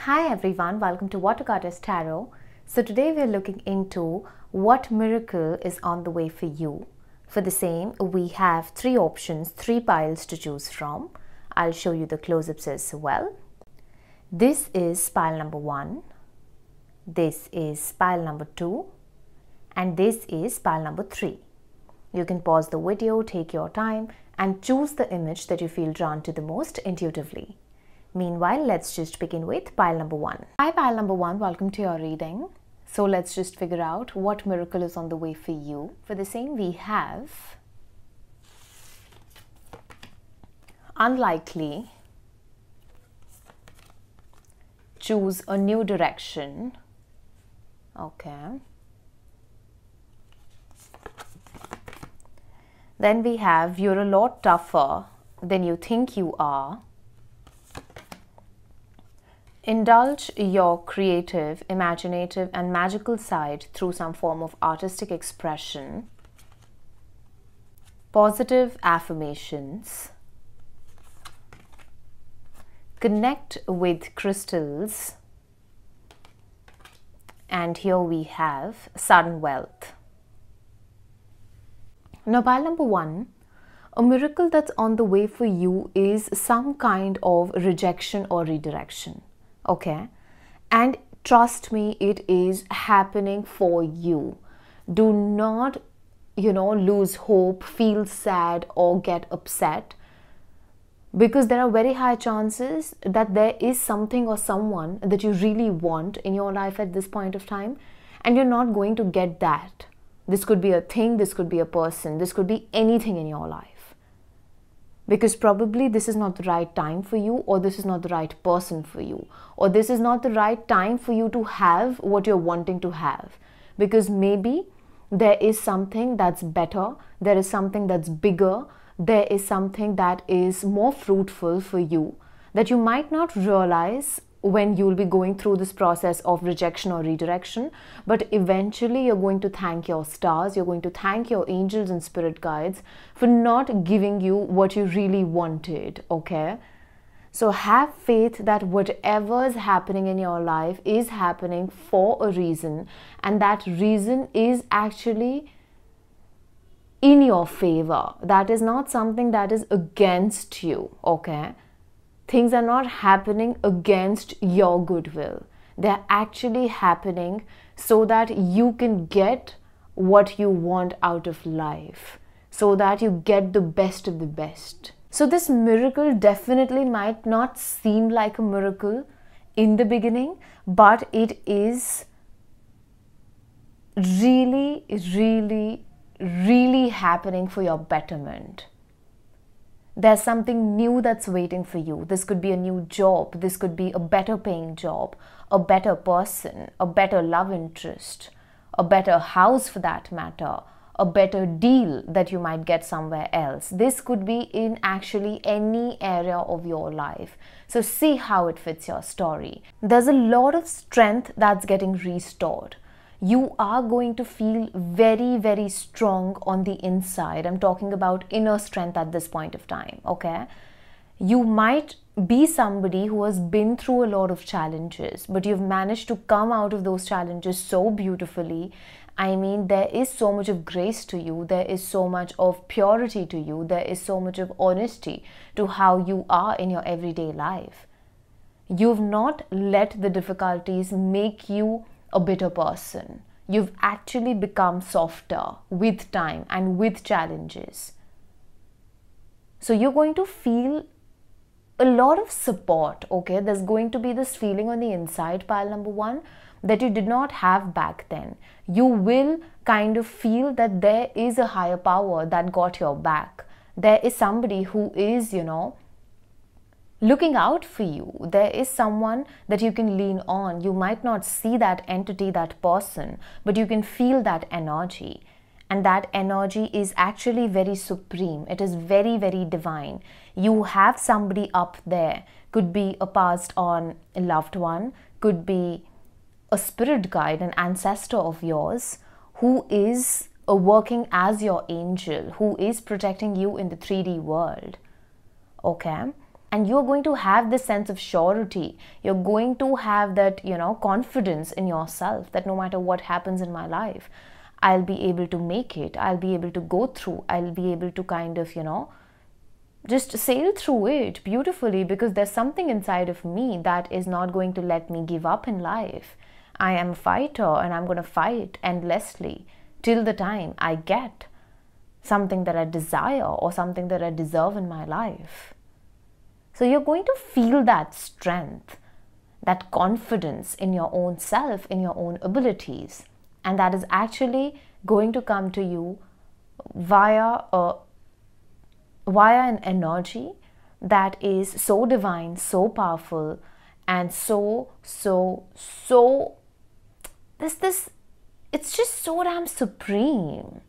Hi everyone, welcome to watergoddesstarot Tarot. So today we are looking into what miracle is on the way for you. For the same, we have three options, three piles to choose from. I'll show you the close-ups as well. This is pile number 1. This is pile number 2. And this is pile number 3. You can pause the video, take your time and choose the image that you feel drawn to the most intuitively. Meanwhile, let's just begin with pile number 1. Hi pile number 1, welcome to your reading. So let's just figure out what miracle is on the way for you. For the same, we have unlikely, choose a new direction. Okay. Then we have you're a lot tougher than you think you are. Indulge your creative, imaginative and magical side through some form of artistic expression. Positive affirmations. Connect with crystals. And here we have sudden wealth. Now pile number 1, a miracle that's on the way for you is some kind of rejection or redirection. Okay, and trust me, it is happening for you. Do not, lose hope, feel sad or get upset, because there are very high chances that there is something or someone that you really want in your life at this point of time, and you're not going to get that. This could be a thing, this could be a person, this could be anything in your life. Because probably this is not the right time for you, or this is not the right person for you, or this is not the right time for you to have what you're wanting to have. Because maybe there is something that's better, there is something that's bigger, there is something that is more fruitful for you that you might not realize when you'll be going through this process of rejection or redirection, but eventually you're going to thank your stars, you're going to thank your angels and spirit guides for not giving you what you really wanted, okay? So have faith that whatever is happening in your life is happening for a reason, and that reason is actually in your favor. That is not something that is against you, okay? Things are not happening against your goodwill. They're actually happening so that you can get what you want out of life, so that you get the best of the best. So this miracle definitely might not seem like a miracle in the beginning, but it is really, really, really happening for your betterment. There's something new that's waiting for you. This could be a new job. This could be a better paying job, a better person, a better love interest, a better house for that matter, a better deal that you might get somewhere else. This could be in actually any area of your life. So see how it fits your story. There's a lot of strength that's getting restored. You are going to feel very, very strong on the inside. I'm talking about inner strength at this point of time, okay? You might be somebody who has been through a lot of challenges, but you've managed to come out of those challenges so beautifully. I mean, there is so much of grace to you. There is so much of purity to you. There is so much of honesty to how you are in your everyday life. You've not let the difficulties make you a bitter person. You've actually become softer with time and with challenges. So you're going to feel a lot of support, okay? There's going to be this feeling on the inside, pile number 1, that you did not have back then. You will kind of feel that there is a higher power that got your back. There is somebody who is, looking out for you. There is someone that you can lean on. You might not see that entity, that person, but you can feel that energy. And that energy is actually very supreme. It is very, very divine. You have somebody up there. Could be a passed on loved one, could be a spirit guide, an ancestor of yours who is working as your angel, who is protecting you in the 3D world. Okay? And you're going to have this sense of surety. You're going to have that, confidence in yourself that no matter what happens in my life, I'll be able to make it. I'll be able to go through. I'll be able to kind of, just sail through it beautifully, because there's something inside of me that is not going to let me give up in life. I am a fighter, and I'm going to fight endlessly till the time I get something that I desire or something that I deserve in my life. So you're going to feel that strength, that confidence in your own self, in your own abilities. And that is actually going to come to you via an energy that is so divine, so powerful, and it's just so damn supreme.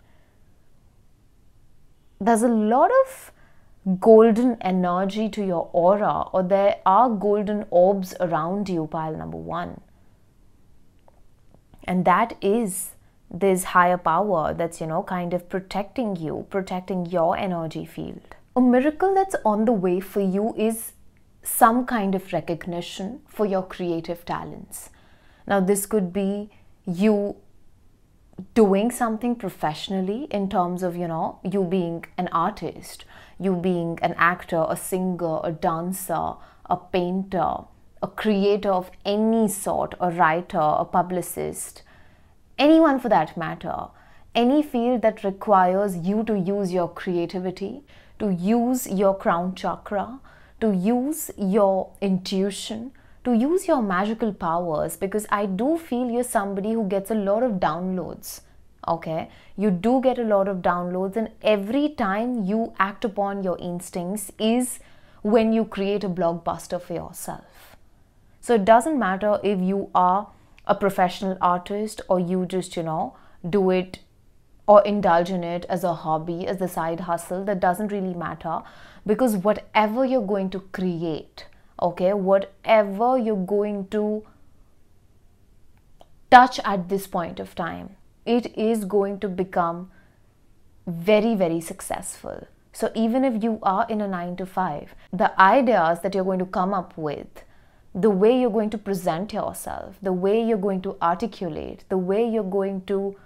There's a lot of golden energy to your aura, or there are golden orbs around you, pile number 1. And that is this higher power that's, kind of protecting you, protecting your energy field. A miracle that's on the way for you is some kind of recognition for your creative talents. Now, this could be you doing something professionally in terms of, you being an artist, you being an actor, a singer, a dancer, a painter, a creator of any sort, a writer, a publicist, anyone for that matter, any field that requires you to use your creativity, to use your crown chakra, to use your intuition, to use your magical powers, because I do feel you're somebody who gets a lot of downloads. Okay, you do get a lot of downloads, and every time you act upon your instincts is when you create a blockbuster for yourself. So it doesn't matter if you are a professional artist or you just, do it or indulge in it as a hobby, as a side hustle. That doesn't really matter, because whatever you're going to create, okay, whatever you're going to touch at this point of time, it is going to become very, very successful. So even if you are in a 9-to-5, the ideas that you're going to come up with, the way you're going to present yourself, the way you're going to articulate, the way you're going to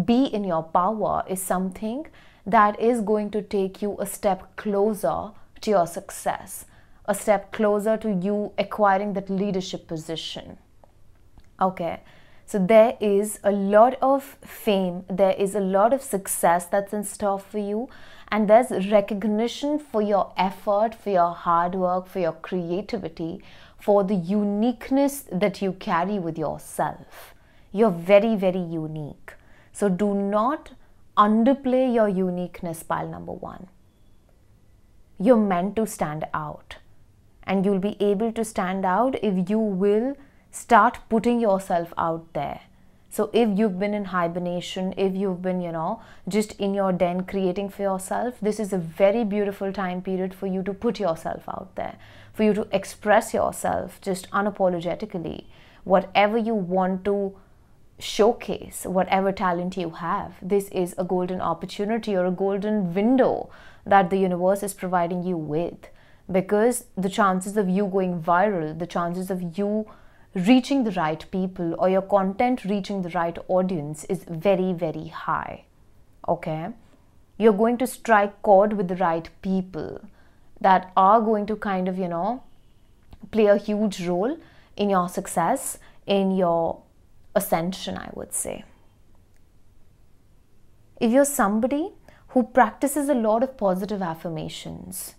be in your power is something that is going to take you a step closer to your success, a step closer to you acquiring that leadership position. Okay. So there is a lot of fame, there is a lot of success that's in store for you, and there's recognition for your effort, for your hard work, for your creativity, for the uniqueness that you carry with yourself. You're very, very unique. So do not underplay your uniqueness, pile number 1. You're meant to stand out, and you'll be able to stand out if you will start putting yourself out there. So if you've been in hibernation, if you've been, just in your den creating for yourself, this is a very beautiful time period for you to put yourself out there, for you to express yourself just unapologetically. Whatever you want to showcase, whatever talent you have, this is a golden opportunity or a golden window that the universe is providing you with, because the chances of you going viral, the chances of you reaching the right people or your content reaching the right audience is very, very high. Okay, you're going to strike chord with the right people that are going to kind of, play a huge role in your success, in your ascension, I would say. If you're somebody who practices a lot of positive affirmations,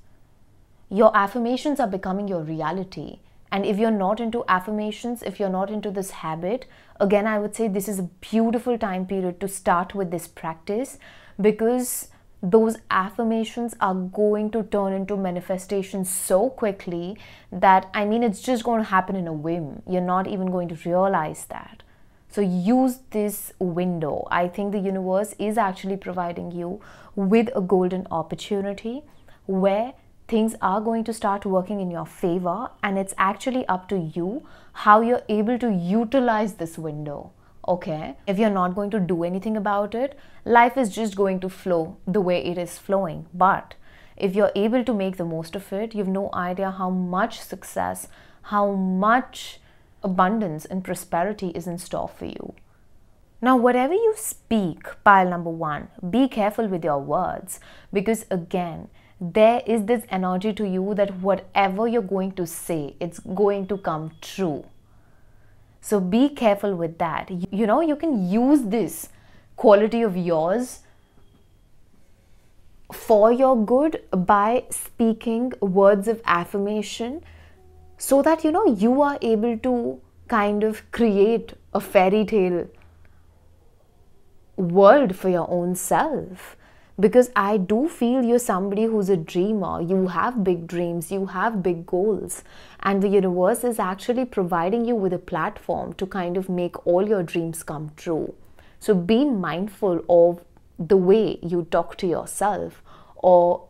your affirmations are becoming your reality. And if you're not into affirmations, if you're not into this habit, again, I would say this is a beautiful time period to start with this practice, because those affirmations are going to turn into manifestations so quickly that, it's just going to happen in a whim. You're not even going to realize that. So use this window. I think the universe is actually providing you with a golden opportunity where things are going to start working in your favor, and it's actually up to you how you're able to utilize this window. Okay, if you're not going to do anything about it, life is just going to flow the way it is flowing. But if you're able to make the most of it, you've no idea how much success, how much abundance and prosperity is in store for you. Now, whatever you speak, pile number 1, be careful with your words, because again, there is this energy to you that whatever you're going to say, it's going to come true. So be careful with that. You know, you can use this quality of yours for your good by speaking words of affirmation, so that, you know, you are able to kind of create a fairy tale world for your own self. Because I do feel you're somebody who's a dreamer. You have big dreams, you have big goals, and the universe is actually providing you with a platform to kind of make all your dreams come true. So be mindful of the way you talk to yourself, or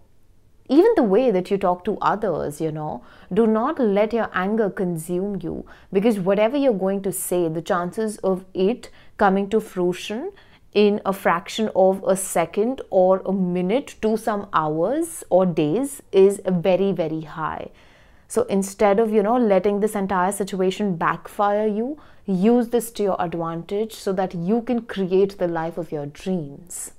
even the way that you talk to others, you know. Do not let your anger consume you, because whatever you're going to say, the chances of it coming to fruition in a fraction of a second or a minute to some hours or days is very, very high. So instead of, you know, letting this entire situation backfire you, use this to your advantage so that you can create the life of your dreams.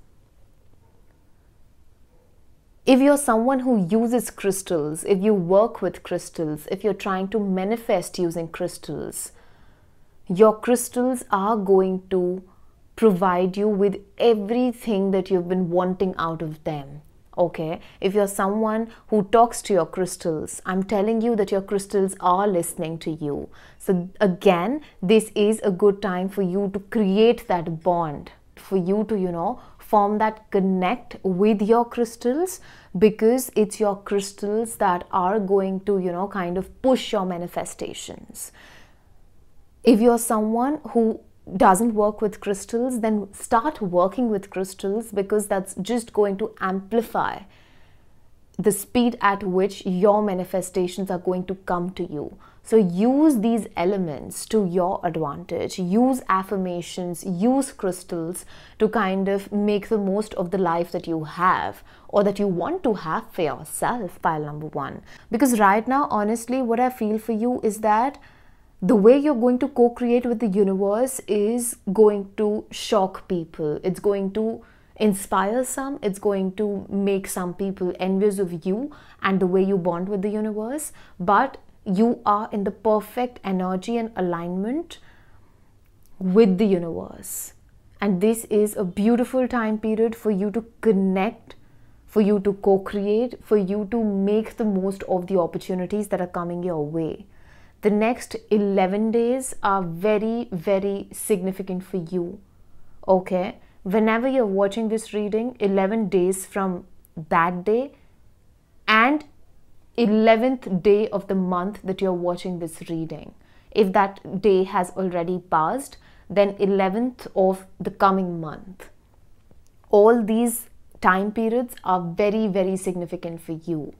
If you're someone who uses crystals, if you work with crystals, if you're trying to manifest using crystals, your crystals are going to provide you with everything that you've been wanting out of them. Okay, if you're someone who talks to your crystals, I'm telling you that your crystals are listening to you. So again, this is a good time for you to create that bond, for you to, you know, form that connect with your crystals, because it's your crystals that are going to, you know, kind of push your manifestations. If you're someone who doesn't work with crystals, then start working with crystals, because that's just going to amplify the speed at which your manifestations are going to come to you. So use these elements to your advantage. Use affirmations, use crystals to kind of make the most of the life that you have, or that you want to have for yourself, pile number 1. Because right now, honestly, what I feel for you is that the way you're going to co-create with the universe is going to shock people. It's going to inspire some. It's going to make some people envious of you and the way you bond with the universe. But you are in the perfect energy and alignment with the universe. And this is a beautiful time period for you to connect, for you to co-create, for you to make the most of the opportunities that are coming your way. The next 11 days are very, very significant for you. Okay? Whenever you're watching this reading, 11 days from that day and 11th day of the month that you're watching this reading. If that day has already passed, then 11th of the coming month. All these time periods are very, very significant for you.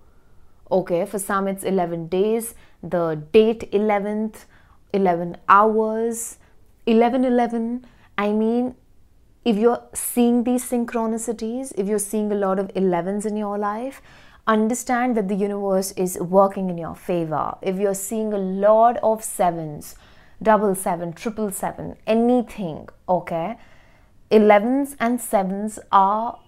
Okay, for some it's 11 days, the date 11th, 11 hours, 11:11. I mean, if you're seeing these synchronicities, if you're seeing a lot of 11s in your life, understand that the universe is working in your favor. If you're seeing a lot of 7s, 777, 777, anything, okay, 11s and 7s are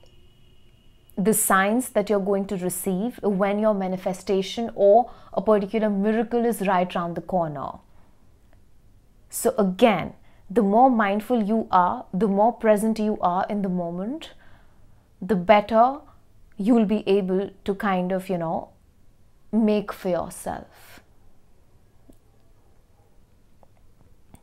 the signs that you're going to receive when your manifestation or a particular miracle is right around the corner. So again, the more mindful you are, the more present you are in the moment, the better you'll be able to kind of, you know, make for yourself.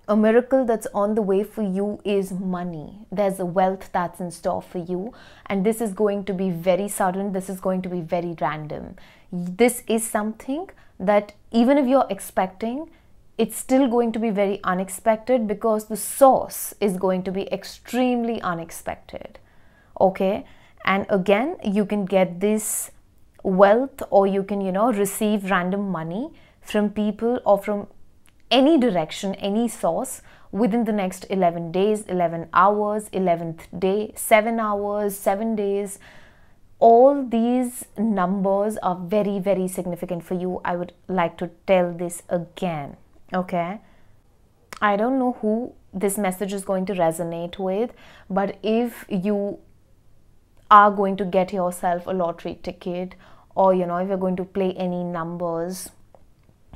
A miracle that's on the way for you is money. There's a wealth that's in store for you, and this is going to be very sudden. This is going to be very random. This is something that even if you're expecting, it's still going to be very unexpected, because the source is going to be extremely unexpected. Okay? And again, you can get this wealth, or you can, you know, receive random money from people or from any direction, any source within the next 11 days, 11 hours, 11th day, 7 hours, 7 days. all these numbers are very, very significant for you. I would like to tell this again, okay? I don't know who this message is going to resonate with, but if you are going to get yourself a lottery ticket, or if you're going to play any numbers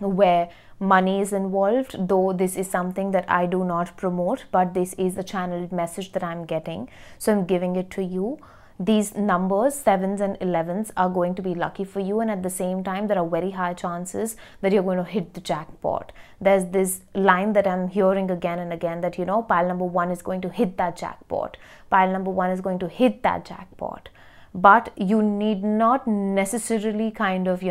where money is involved, though this is something that I do not promote, but this is a channeled message that I'm getting, so I'm giving it to you. These numbers, 7s and 11s, are going to be lucky for you, and at the same time there are very high chances that you're going to hit the jackpot. There's this line that I'm hearing again and again, that pile number 1 is going to hit that jackpot, pile number 1 is going to hit that jackpot. But you need not necessarily kind of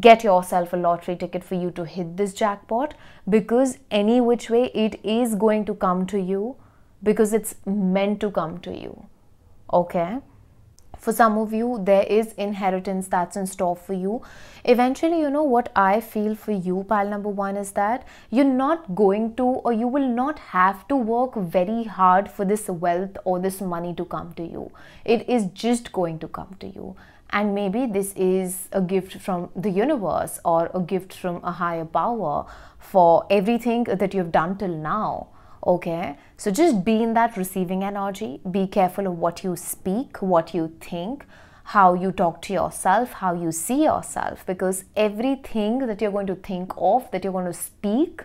get yourself a lottery ticket for you to hit this jackpot, because any which way it is going to come to you, because it's meant to come to you. Okay, for some of you there is inheritance that's in store for you. Eventually, what I feel for you, pile number 1, is that you're not going to, or you will not have to work very hard for this wealth or this money to come to you. It is just going to come to you. And maybe this is a gift from the universe, or a gift from a higher power for everything that you've done till now. Okay, so just be in that receiving energy. Be careful of what you speak, what you think, how you talk to yourself, how you see yourself, because everything that you're going to think of, that you're going to speak,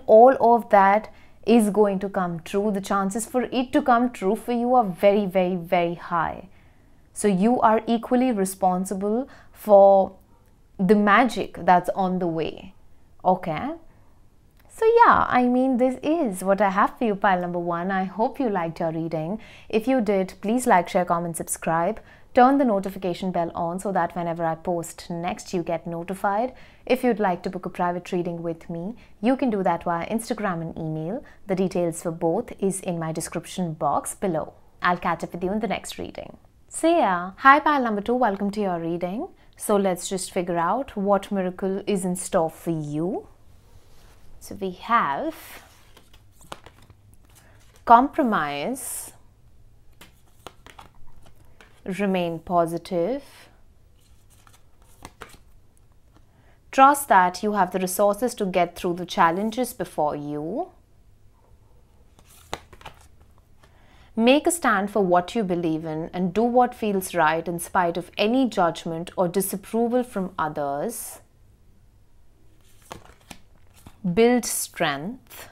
all of that is going to come true. The chances for it to come true for you are very, very, very high. So you are equally responsible for the magic that's on the way. Okay. So yeah, this is what I have for you, pile number 1. I hope you liked your reading. If you did, please like, share, comment, subscribe. Turn the notification bell on so that whenever I post next, you get notified. If you'd like to book a private reading with me, you can do that via Instagram and email. The details for both is in my description box below. I'll catch up with you in the next reading. See ya! Hi pile number 2, welcome to your reading. So let's just figure out what miracle is in store for you. So we have compromise, remain positive, trust that you have the resources to get through the challenges before you, make a stand for what you believe in and do what feels right in spite of any judgment or disapproval from others, build strength,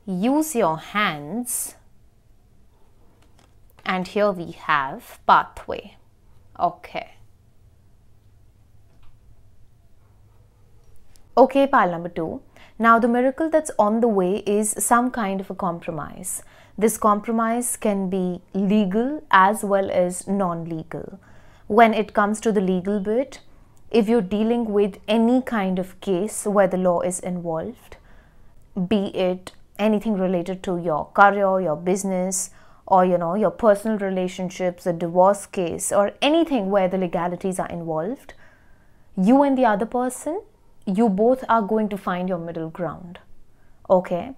use your hands, and here we have pathway. Okay. Okay, pile number 2. Now the miracle that's on the way is some kind of a compromise. This compromise can be legal as well as non-legal. When it comes to the legal bit, if you're dealing with any kind of case where the law is involved, be it anything related to your career, your business, or your personal relationships, a divorce case, or anything where the legalities are involved, you and the other person, you both are going to find your middle ground. Okay?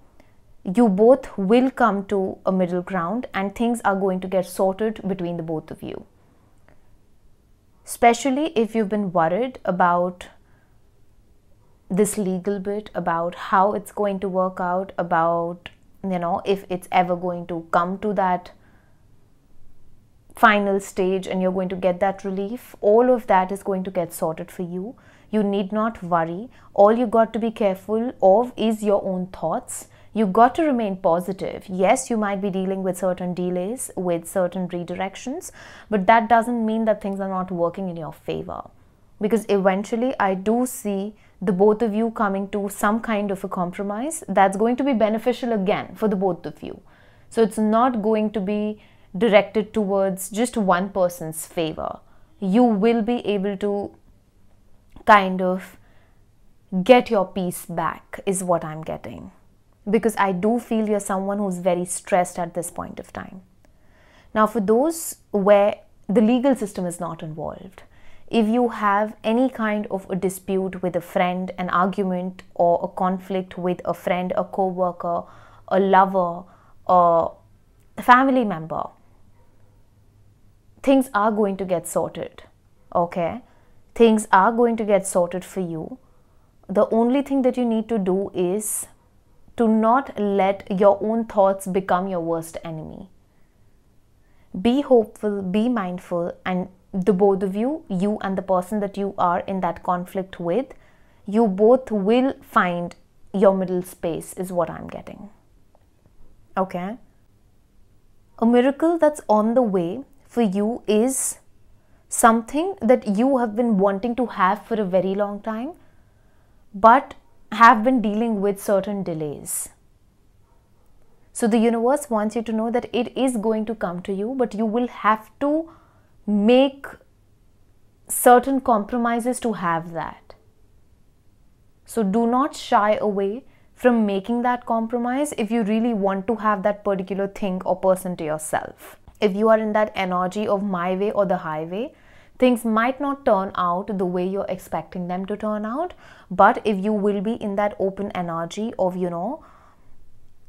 You both will come to a middle ground and things are going to get sorted between the both of you. Especially if you've been worried about this legal bit, about how it's going to work out, about, if it's ever going to come to that final stage and you're going to get that relief. All of that is going to get sorted for you. You need not worry. All you got to be careful of is your own thoughts. You got to remain positive. Yes, you might be dealing with certain delays, with certain redirections, but that doesn't mean that things are not working in your favor. Because eventually I do see the both of you coming to some kind of a compromise that's going to be beneficial again for the both of you. So it's not going to be directed towards just one person's favor. You will be able to kind of get your peace back, is what I'm getting. Because I do feel you're someone who's very stressed at this point of time. Now, for those where the legal system is not involved, if you have any kind of a dispute with a friend, an argument or a conflict with a friend, a co-worker, a lover, a family member, things are going to get sorted, okay? Things are going to get sorted for you. The only thing that you need to do is to not let your own thoughts become your worst enemy. Be hopeful, be mindful, and the both of you, you and the person that you are in that conflict with, you both will find your middle space, is what I'm getting. Okay? A miracle that's on the way for you is something that you have been wanting to have for a very long time, but have been dealing with certain delays. So the universe wants you to know that it is going to come to you, but you will have to make certain compromises to have that. So do not shy away from making that compromise if you really want to have that particular thing or person to yourself. If you are in that energy of my way or the highway, things might not turn out the way you're expecting them to turn out. But if you will be in that open energy of,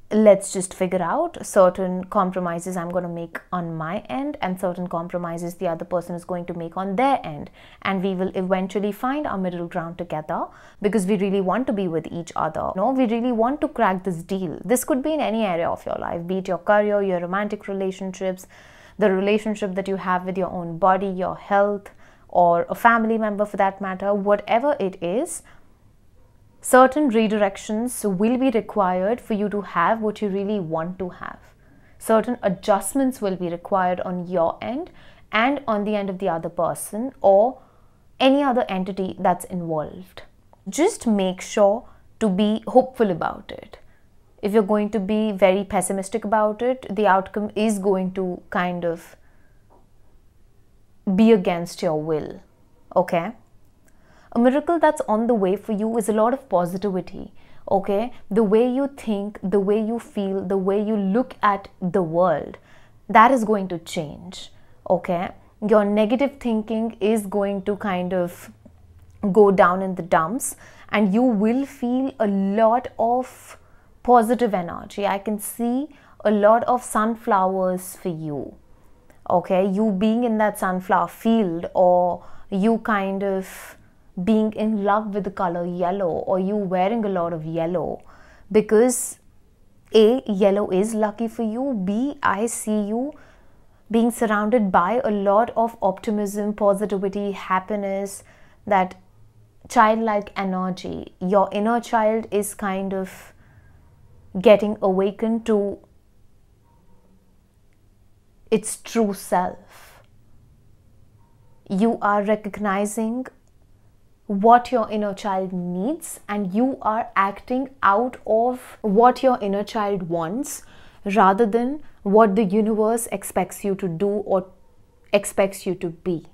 let's just figure out certain compromises I'm going to make on my end and certain compromises the other person is going to make on their end, and we will eventually find our middle ground together because we really want to be with each other. We really want to crack this deal. This could be in any area of your life, be it your career, your romantic relationships, the relationship that you have with your own body, your health, or a family member for that matter. Whatever it is, certain redirections will be required for you to have what you really want to have. Certain adjustments will be required on your end and on the end of the other person or any other entity that's involved. Just make sure to be hopeful about it. If you're going to be very pessimistic about it, the outcome is going to kind of be against your will, okay? A miracle that's on the way for you is a lot of positivity, okay? The way you think, the way you feel, the way you look at the world, that is going to change, okay? Your negative thinking is going to kind of go down in the dumps and you will feel a lot of positive energy. I can see a lot of sunflowers for you, okay? You being in that sunflower field, or you kind of being in love with the color yellow, or you wearing a lot of yellow, because A, yellow is lucky for you. B, I see you being surrounded by a lot of optimism, positivity, happiness, that childlike energy. Your inner child is kind of getting awakened to its true self. You are recognizing what your inner child needs and you are acting out of what your inner child wants rather than what the universe expects you to do or expects you to be.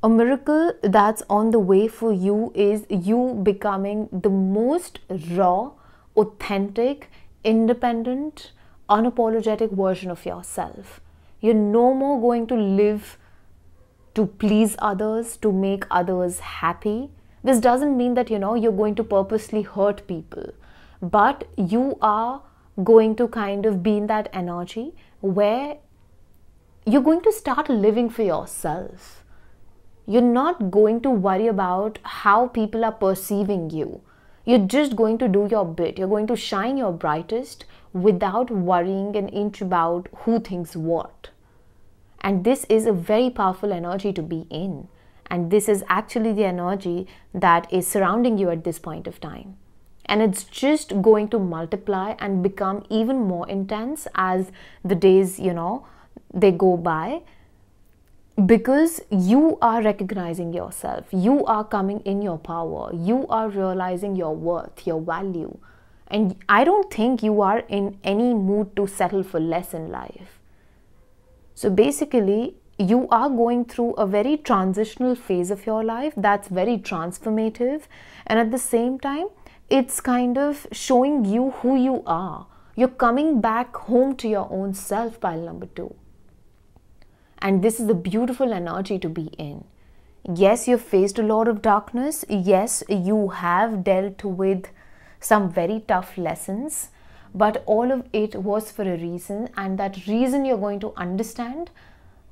A miracle that's on the way for you is you becoming the most raw, authentic, independent, unapologetic version of yourself. You're no more going to live to please others, to make others happy. This doesn't mean that, you're going to purposely hurt people, but you are going to kind of be in that energy where you're going to start living for yourself. You're not going to worry about how people are perceiving you. You're just going to do your bit. You're going to shine your brightest without worrying an inch about who thinks what. And this is a very powerful energy to be in. And this is actually the energy that is surrounding you at this point of time. And it's just going to multiply and become even more intense as the days, they go by. Because you are recognizing yourself. You are coming in your power. You are realizing your worth, your value. And I don't think you are in any mood to settle for less in life. So basically, you are going through a very transitional phase of your life that's very transformative. And at the same time, it's kind of showing you who you are. You're coming back home to your own self, pile number 2. And this is a beautiful energy to be in. Yes, you've faced a lot of darkness. Yes, you have dealt with some very tough lessons. But all of it was for a reason, and that reason you're going to understand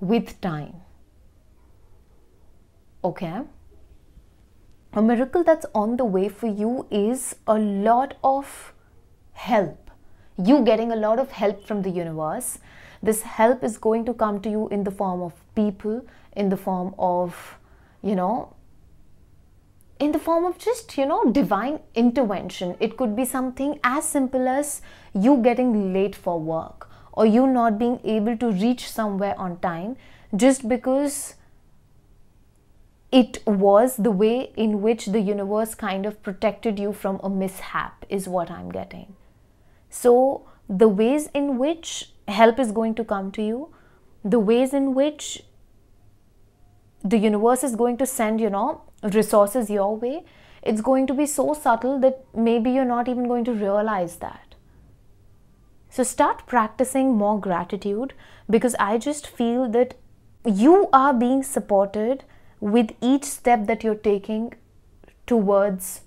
with time. Okay? A miracle that's on the way for you is a lot of help. You getting a lot of help from the universe. This help is going to come to you in the form of people, in the form of, in the form of just, divine intervention. It could be something as simple as you getting late for work, or you not being able to reach somewhere on time just because it was the way in which the universe kind of protected you from a mishap, is what I'm getting. So the ways in which help is going to come to you, the ways in which the universe is going to send, resources your way, it's going to be so subtle that maybe you're not even going to realize that. So start practicing more gratitude, because I just feel that you are being supported with each step that you're taking towards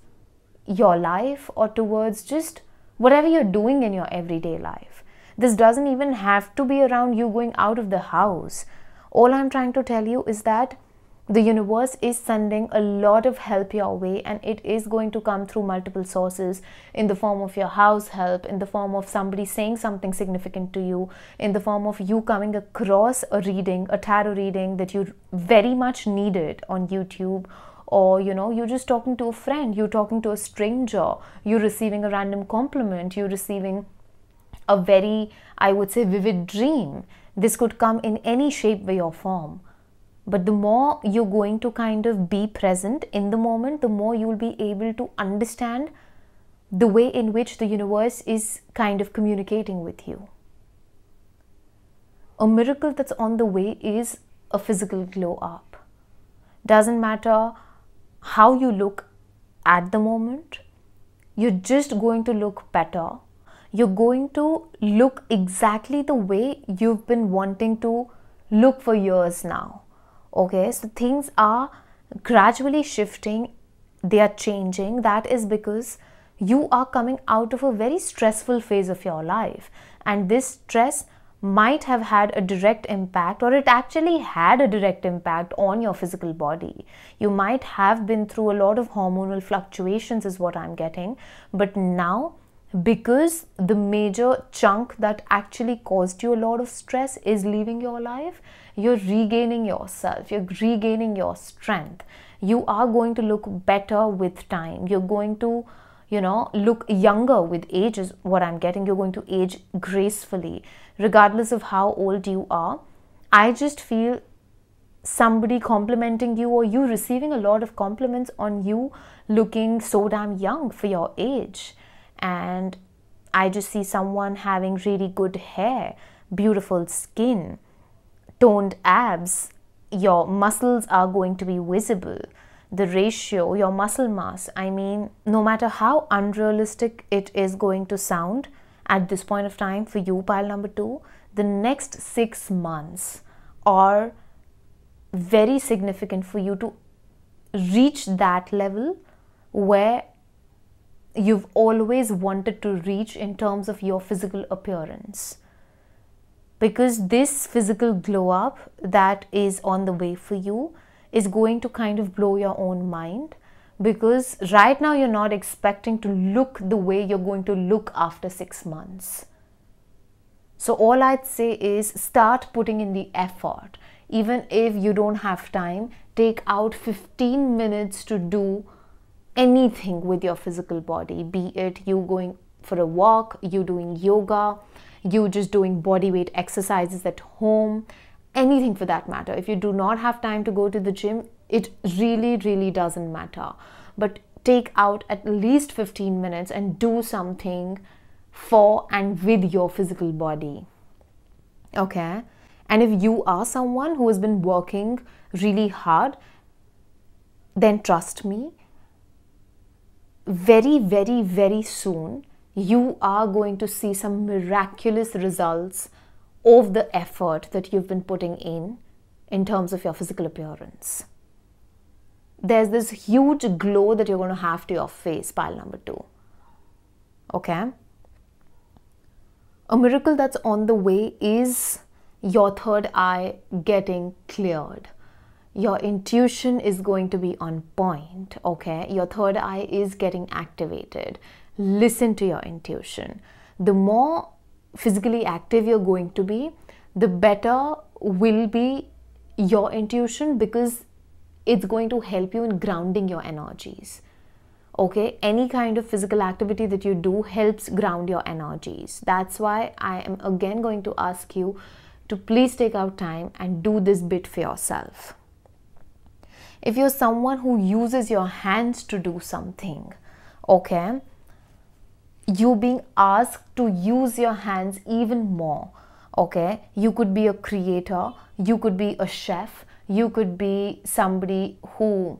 your life, or towards just whatever you're doing in your everyday life. This doesn't even have to be around you going out of the house. All I'm trying to tell you is that the universe is sending a lot of help your way, and it is going to come through multiple sources, in the form of your house help, in the form of somebody saying something significant to you, in the form of you coming across a reading, a tarot reading that you very much needed on YouTube, or you're just talking to a friend, you're talking to a stranger, you're receiving a random compliment, you're receiving a very, I would say, vivid dream. This could come in any shape, way or form. But the more you're going to kind of be present in the moment, the more you'll be able to understand the way in which the universe is kind of communicating with you. A miracle that's on the way is a physical glow up. Doesn't matter how you look at the moment, you're just going to look better. You're going to look exactly the way you've been wanting to look for years now. Okay, so things are gradually shifting, they are changing. That is because you are coming out of a very stressful phase of your life, and this stress might have had a direct impact, or it actually had a direct impact on your physical body. You might have been through a lot of hormonal fluctuations, is what I'm getting, but now, because the major chunk that actually caused you a lot of stress is leaving your life, you're regaining yourself, you're regaining your strength. You are going to look better with time. You're going to, look younger with age, is what I'm getting. You're going to age gracefully, regardless of how old you are. I just feel somebody complimenting you, or you receiving a lot of compliments on you looking so damn young for your age. And I just see someone having really good hair, beautiful skin, toned abs. Your muscles are going to be visible. The ratio, your muscle mass, no matter how unrealistic it is going to sound at this point of time for you, pile number 2, the next 6 months are very significant for you to reach that level where you've always wanted to reach in terms of your physical appearance. Because this physical glow up that is on the way for you is going to kind of blow your own mind, because right now you're not expecting to look the way you're going to look after 6 months. So all I'd say is start putting in the effort. Even if you don't have time, take out 15 minutes to do anything with your physical body, be it you going for a walk, you doing yoga, you just doing body weight exercises at home, anything for that matter. If you do not have time to go to the gym, it really doesn't matter. But take out at least 15 minutes and do something for and with your physical body. Okay? And if you are someone who has been working really hard, then trust me, very soon you are going to see some miraculous results of the effort that you've been putting in terms of your physical appearance. There's this huge glow that you're going to have to your face, pile number 2. Okay? A miracle that's on the way is your third eye getting cleared. Your intuition is going to be on point, okay? Your third eye is getting activated. Listen to your intuition. The more physically active you're going to be, the better will be your intuition, because it's going to help you in grounding your energies. Okay, any kind of physical activity that you do helps ground your energies. That's why I am again going to ask you to please take out time and do this bit for yourself. If you're someone who uses your hands to do something, okay, you're being asked to use your hands even more. Okay, you could be a creator, you could be a chef, you could be somebody who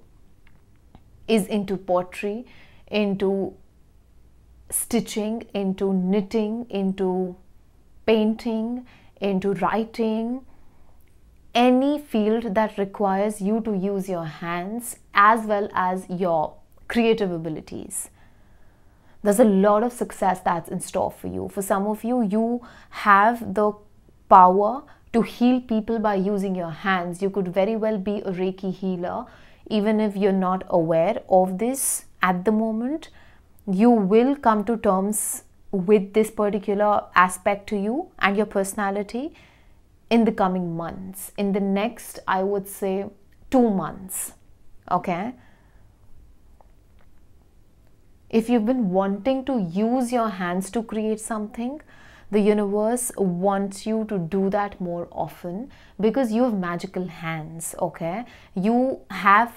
is into pottery, into stitching, into knitting, into painting, into writing, any field that requires you to use your hands as well as your creative abilities. There's a lot of success that's in store for you. For some of you, you have the power to heal people by using your hands. You could very well be a Reiki healer. Even if you're not aware of this at the moment, you will come to terms with this particular aspect to you and your personality in the coming months, in the next, I would say, 2 months. Okay? If you've been wanting to use your hands to create something, the universe wants you to do that more often, because you have magical hands, okay? You have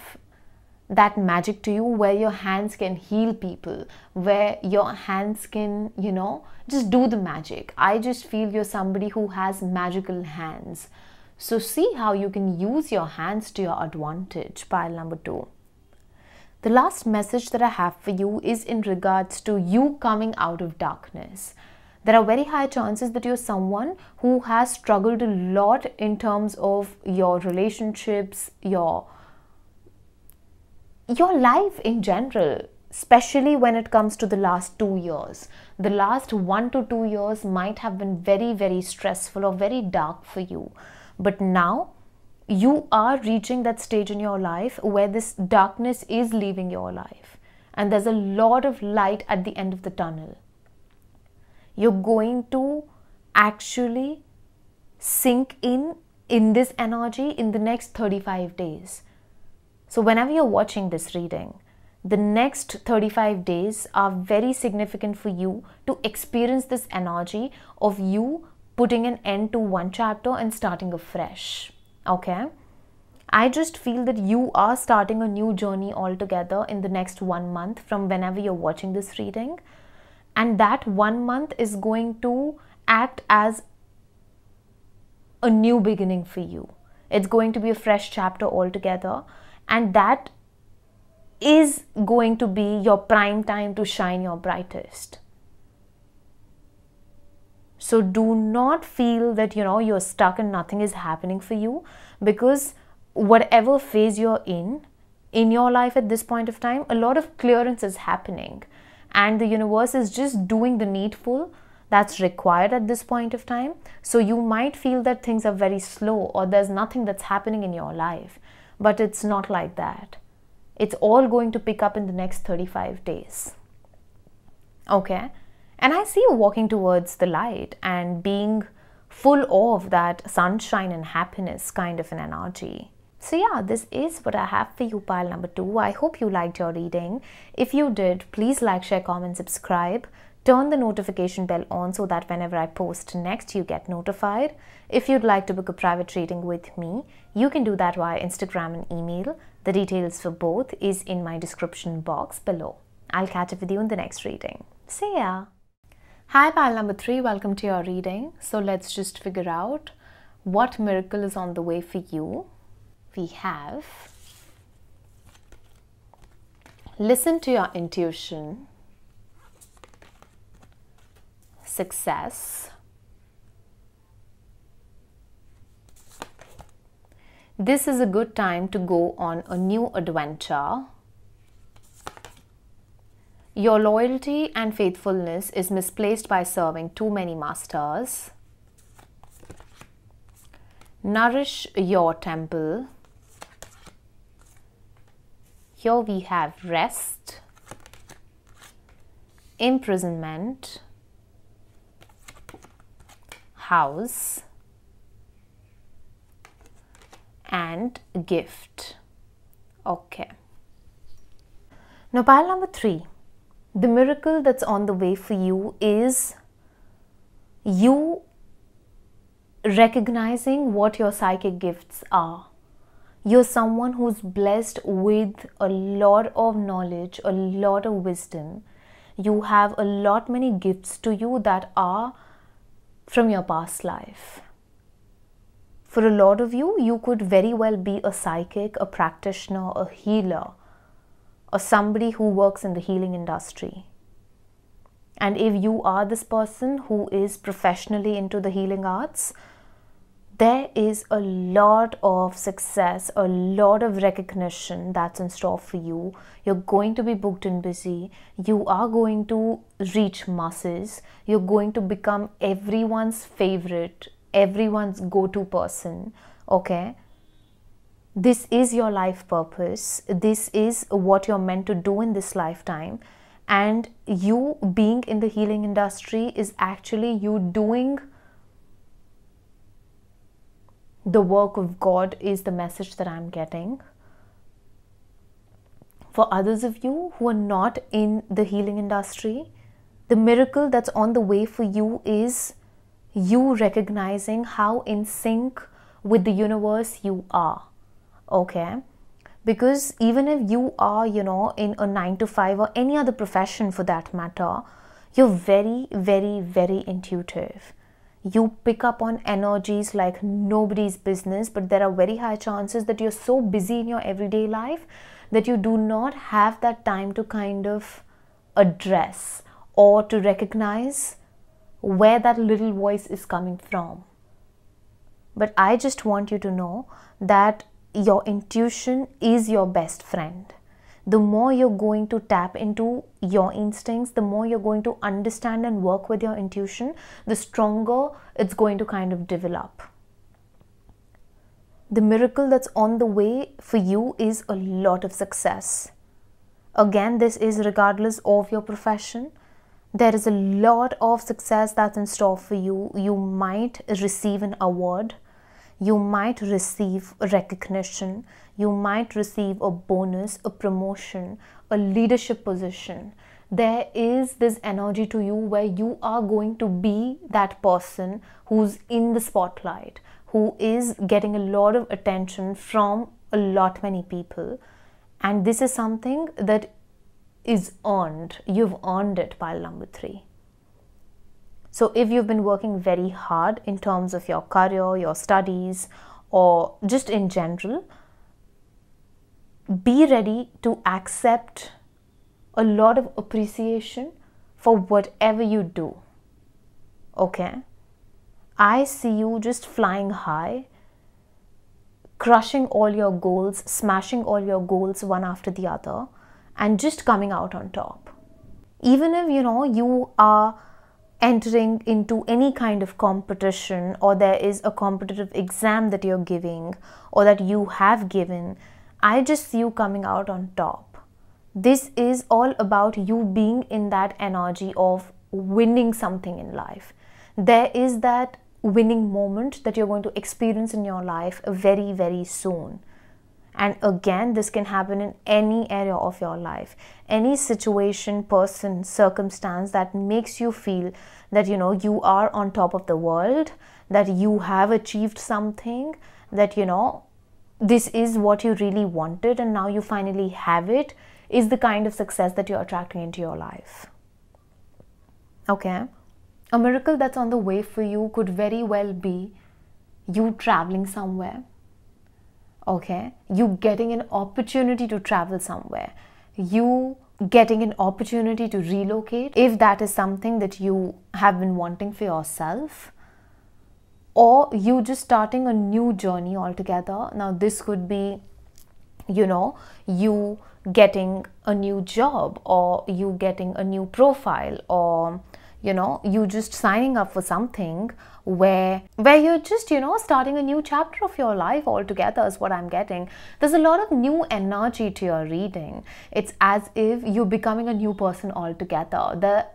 that magic to you where your hands can heal people, where your hands can, you know, just do the magic. I just feel you're somebody who has magical hands. So see how you can use your hands to your advantage. Pile number 2. The last message that I have for you is in regards to you coming out of darkness. There are very high chances that you're someone who has struggled a lot in terms of your relationships, your life in general, especially when it comes to the last 2 years. The last 1 to 2 years might have been very, very stressful or very dark for you. But now you are reaching that stage in your life where this darkness is leaving your life. And there's a lot of light at the end of the tunnel. You're going to actually sink in this energy in the next 35 days. So whenever you're watching this reading, the next 35 days are very significant for you to experience this energy of you putting an end to one chapter and starting afresh. Okay? I just feel that you are starting a new journey altogether in the next 1 month from whenever you're watching this reading. And that 1 month is going to act as a new beginning for you. It's going to be a fresh chapter altogether. And that is going to be your prime time to shine your brightest. So do not feel that, you're stuck and nothing is happening for you, because whatever phase you're in your life at this point of time, a lot of clearance is happening. And the universe is just doing the needful that's required at this point of time. So you might feel that things are very slow or there's nothing that's happening in your life. But it's not like that. It's all going to pick up in the next 35 days. Okay? And I see you walking towards the light and being full of that sunshine and happiness kind of an energy. So yeah, this is what I have for you, pile number 2. I hope you liked your reading. If you did, please like, share, comment, subscribe. Turn the notification bell on so that whenever I post next, you get notified. If you'd like to book a private reading with me, you can do that via Instagram and email. The details for both is in my description box below. I'll catch up with you in the next reading. See ya! Hi, pile number 3. Welcome to your reading. So let's just figure out what miracle is on the way for you. We have listen to your intuition, success, this is a good time to go on a new adventure, your loyalty and faithfulness is misplaced by serving too many masters, Nourish your temple. Here we have rest, imprisonment, house, and gift. Okay. Now pile number 3. The miracle that's on the way for you is you recognizing what your psychic gifts are. You're someone who's blessed with a lot of knowledge, a lot of wisdom. You have a lot many gifts to you that are from your past life. For a lot of you, you could very well be a psychic, a practitioner, a healer, or somebody who works in the healing industry. And if you are this person who is professionally into the healing arts, there is a lot of success, a lot of recognition that's in store for you. You're going to be booked and busy. You are going to reach masses. You're going to become everyone's favorite, everyone's go-to person. Okay? This is your life purpose. This is what you're meant to do in this lifetime. And you being in the healing industry is actually you doing the work of God, is the message that I'm getting. For others of you who are not in the healing industry, the miracle that's on the way for you is you recognizing how in sync with the universe you are. Okay? Because even if you are, in a 9-to-5 or any other profession for that matter, you're very, very, very intuitive. You pick up on energies like nobody's business, but there are very high chances that you're so busy in your everyday life that you do not have that time to kind of address or to recognize where that little voice is coming from. But I just want you to know that your intuition is your best friend. The more you're going to tap into your instincts, the more you're going to understand and work with your intuition, the stronger it's going to kind of develop. The miracle that's on the way for you is a lot of success. Again, this is regardless of your profession. There is a lot of success that's in store for you. You might receive an award. You might receive recognition. You might receive a bonus, a promotion, a leadership position. There is this energy to you where you are going to be that person who's in the spotlight, who is getting a lot of attention from a lot many people. And this is something that is earned. You've earned it, pile number 3. So if you've been working very hard in terms of your career, your studies, or just in general, be ready to accept a lot of appreciation for whatever you do. Okay? I see you just flying high, crushing all your goals, smashing all your goals one after the other, and just coming out on top. Even if, you are entering into any kind of competition, or there is a competitive exam that you're giving or that you have given, I just see you coming out on top. This is all about you being in that energy of winning something in life. There is that winning moment that you're going to experience in your life very, very soon. And again, this can happen in any area of your life. Any situation, person, circumstance that makes you feel that, you are on top of the world, that you have achieved something, that, this is what you really wanted and now you finally have it, is the kind of success that you're attracting into your life. Okay? A miracle that's on the way for you could very well be you traveling somewhere. Okay, you getting an opportunity to travel somewhere, you getting an opportunity to relocate, if that is something that you have been wanting for yourself, or you just starting a new journey altogether. Now this could be, you getting a new job, or you getting a new profile, or you know, you just signing up for something where you're just, you know, starting a new chapter of your life altogether is what I'm getting. There's a lot of new energy to your reading. It's as if you're becoming a new person altogether.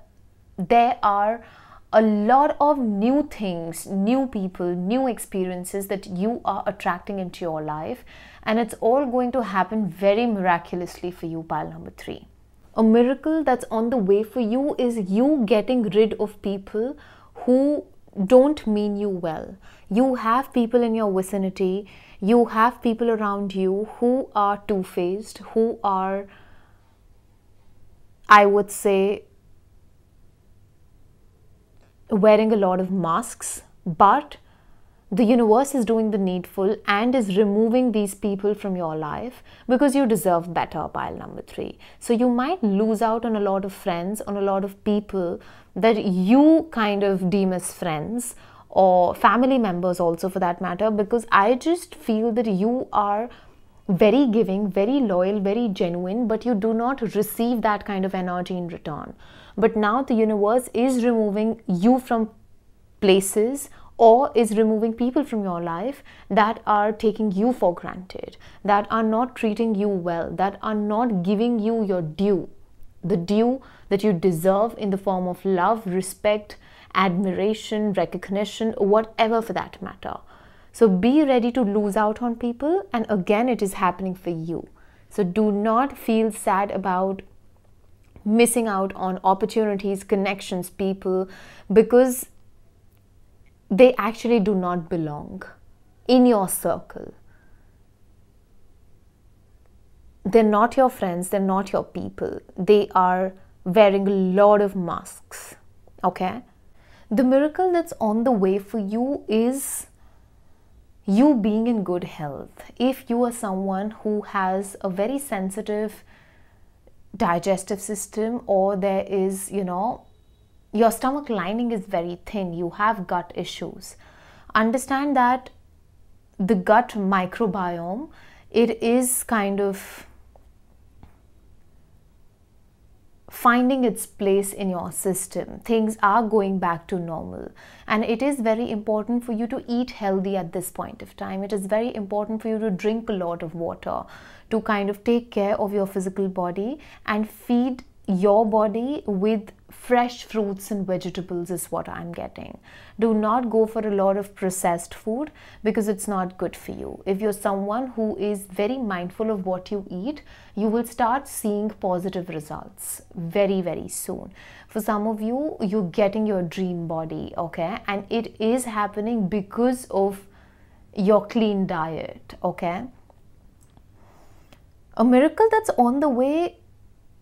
There are a lot of new things, new people, new experiences that you are attracting into your life, and it's all going to happen very miraculously for you, pile number 3. A miracle that's on the way for you is you getting rid of people who don't mean you well. You have people in your vicinity, you have people around you who are two-faced, who are, I would say, wearing a lot of masks, but the universe is doing the needful and is removing these people from your life because you deserve better, pile number 3. So you might lose out on a lot of friends, on a lot of people that you kind of deem as friends, or family members also for that matter, because I just feel that you are very giving, very loyal, very genuine, but you do not receive that kind of energy in return. But now the universe is removing you from places, or is removing people from your life that are taking you for granted, that are not treating you well, that are not giving you your due, the due that you deserve in the form of love, respect, admiration, recognition, whatever for that matter. So be ready to lose out on people, and again it is happening for you. So do not feel sad about missing out on opportunities, connections, people, because they actually do not belong in your circle. They're not your friends, they're not your people. They are wearing a lot of masks, okay? The miracle that's on the way for you is you being in good health. If you are someone who has a very sensitive digestive system, or there is, you know, your stomach lining is very thin, you have gut issues, understand that the gut microbiome, it is kind of finding its place in your system. Things are going back to normal, and it is very important for you to eat healthy at this point of time. It is very important for you to drink a lot of water, to kind of take care of your physical body and feed your body with fresh fruits and vegetables is what I'm getting. Do not go for a lot of processed food because it's not good for you. If you're someone who is very mindful of what you eat, you will start seeing positive results very, very soon. For some of you, you're getting your dream body, okay? And it is happening because of your clean diet, okay? A miracle that's on the way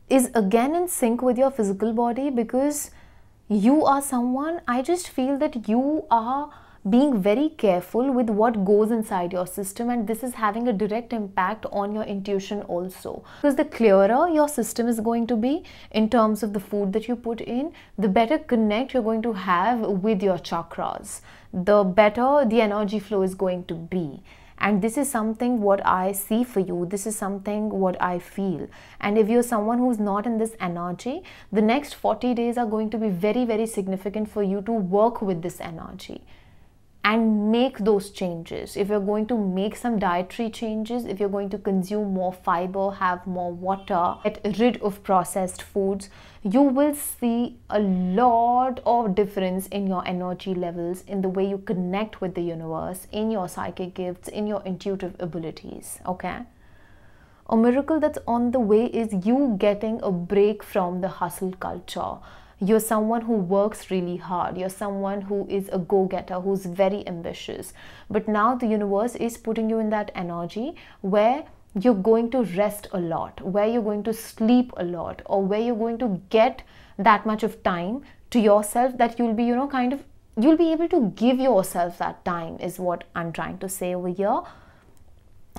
is again in sync with your physical body, because you are someone, I just feel that you are being very careful with what goes inside your system, and this is having a direct impact on your intuition also. Because the clearer your system is going to be in terms of the food that you put in, the better connect you're going to have with your chakras, the better the energy flow is going to be. And this is something what I see for you. This is something what I feel. And if you're someone who's not in this energy, the next 40 days are going to be very, very significant for you to work with this energy and make those changes. If you're going to make some dietary changes, if you're going to consume more fiber, have more water, get rid of processed foods, you will see a lot of difference in your energy levels, in the way you connect with the universe, in your psychic gifts, in your intuitive abilities, okay? A miracle that's on the way is you getting a break from the hustle culture. You're someone who works really hard. You're someone who is a go-getter, who's very ambitious. But now the universe is putting you in that energy where you're going to rest a lot, where you're going to sleep a lot, or where you're going to get that much of time to yourself that you'll be, you'll be able to give yourself that time is what I'm trying to say over here.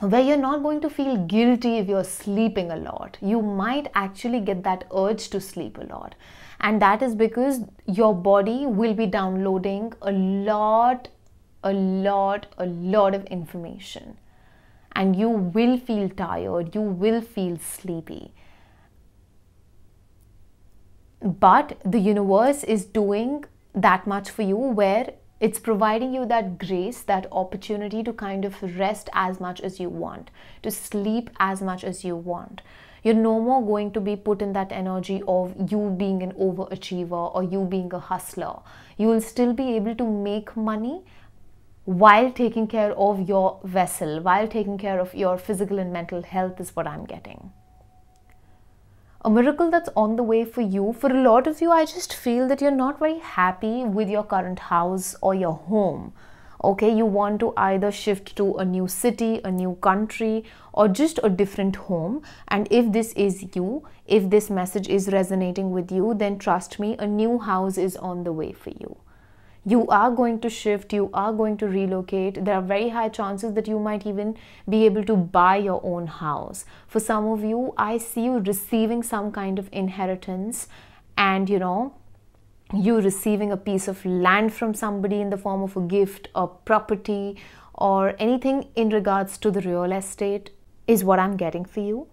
Where you're not going to feel guilty if you're sleeping a lot. You might actually get that urge to sleep a lot. And that is because your body will be downloading a lot of information. And you will feel tired, you will feel sleepy. But the universe is doing that much for you, where it's providing you that grace, that opportunity to kind of rest as much as you want, to sleep as much as you want. You're no more going to be put in that energy of you being an overachiever or you being a hustler. You will still be able to make money while taking care of your vessel, while taking care of your physical and mental health, is what I'm getting. A miracle that's on the way for you. For a lot of you, I just feel that you're not very happy with your current house or your home. Okay, you want to either shift to a new city, a new country, or just a different home. And if this is you, if this message is resonating with you, then trust me, a new house is on the way for you. You are going to shift, you are going to relocate. There are very high chances that you might even be able to buy your own house. For some of you, I see you receiving some kind of inheritance, and you receiving a piece of land from somebody in the form of a gift, a property, or anything in regards to the real estate is what I'm getting for you.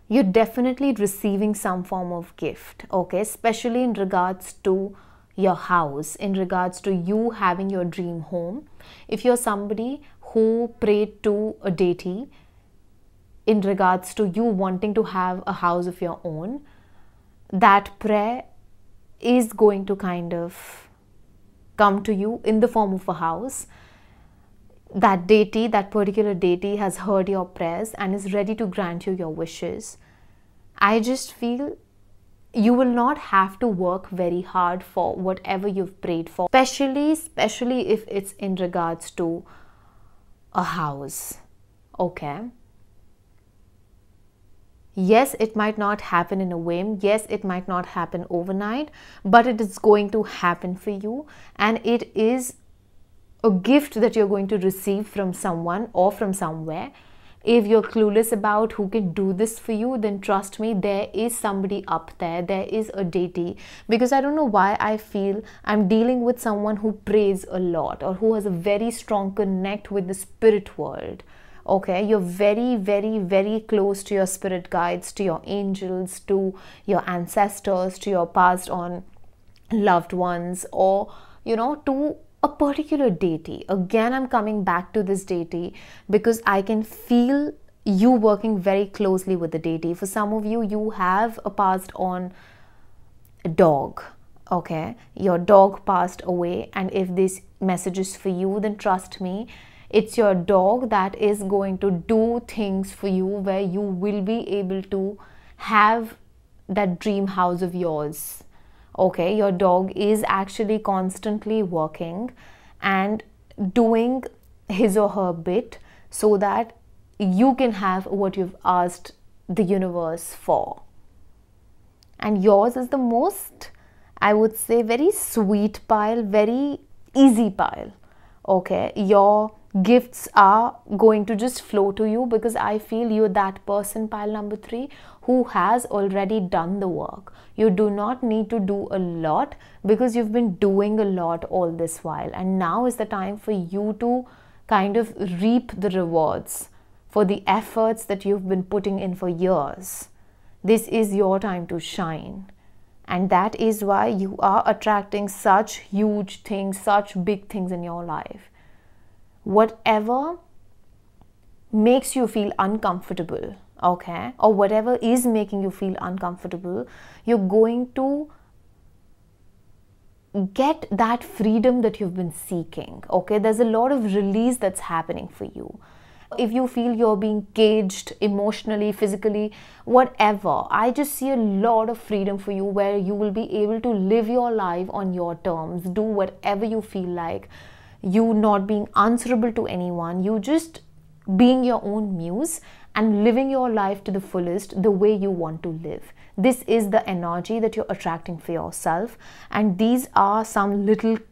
You're definitely receiving some form of gift, okay, especially in regards to your house, in regards to you having your dream home. If you're somebody who prayed to a deity in regards to you wanting to have a house of your own, that prayer is going to kind of come to you in the form of a house. That deity, that particular deity, has heard your prayers and is ready to grant you your wishes. I just feel you will not have to work very hard for whatever you've prayed for, especially if it's in regards to a house, okay? Yes, it might not happen in a whim. Yes, it might not happen overnight, but it is going to happen for you, and it is a gift that you're going to receive from someone or from somewhere. If you're clueless about who can do this for you, then trust me, there is somebody up there. There is a deity. Because I don't know why I feel I'm dealing with someone who prays a lot or who has a very strong connect with the spirit world. Okay, you're very, very, very close to your spirit guides, to your angels, to your ancestors, to your passed on loved ones, or, to a particular deity. Again, I'm coming back to this deity because I can feel you working very closely with the deity. For some of you, you have a passed on dog. Okay, your dog passed away, and if this message is for you, then trust me, it's your dog that is going to do things for you where you will be able to have that dream house of yours. Okay, your dog is actually constantly working and doing his or her bit so that you can have what you've asked the universe for. And yours is the most, I would say, very sweet pile, very easy pile. Okay, your gifts are going to just flow to you because I feel you're that person, pile number 3, who has already done the work. You do not need to do a lot because you've been doing a lot all this while, and now is the time for you to kind of reap the rewards for the efforts that you've been putting in for years. This is your time to shine, and that is why you are attracting such huge things, such big things in your life. Whatever makes you feel uncomfortable, okay, or whatever is making you feel uncomfortable, you're going to get that freedom that you've been seeking. Okay, there's a lot of release that's happening for you. If you feel you're being caged emotionally, physically, whatever, I just see a lot of freedom for you where you will be able to live your life on your terms, do whatever you feel like, you not being answerable to anyone, you just being your own muse and living your life to the fullest the way you want to live. This is the energy that you're attracting for yourself, and these are some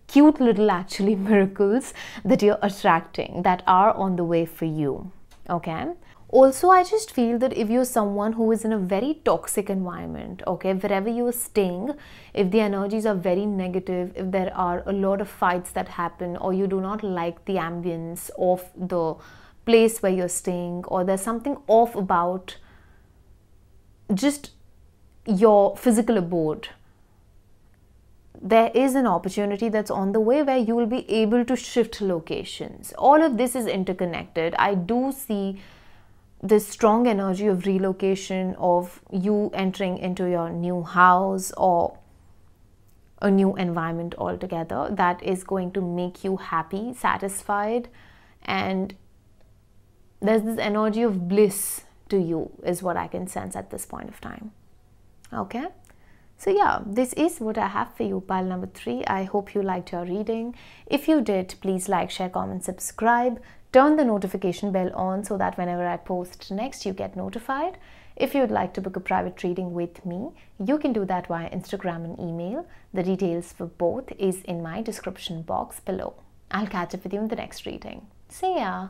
cute little actually miracles that you're attracting that are on the way for you. Okay, also I just feel that if you're someone who is in a very toxic environment, okay, wherever you are staying, if the energies are very negative, if there are a lot of fights that happen, or you do not like the ambience of the place where you're staying, or there's something off about just your physical abode, there is an opportunity that's on the way where you will be able to shift locations. All of this is interconnected. I do see this strong energy of relocation, of you entering into your new house or a new environment altogether that is going to make you happy, satisfied, and there's this energy of bliss to you is what I can sense at this point of time. Okay, so yeah, this is what I have for you, pile number 3. I hope you liked your reading. If you did, please like, share, comment, subscribe. Turn the notification bell on so that whenever I post next, you get notified. If you would like to book a private reading with me, you can do that via Instagram and email. The details for both is in my description box below. I'll catch up with you in the next reading. See ya!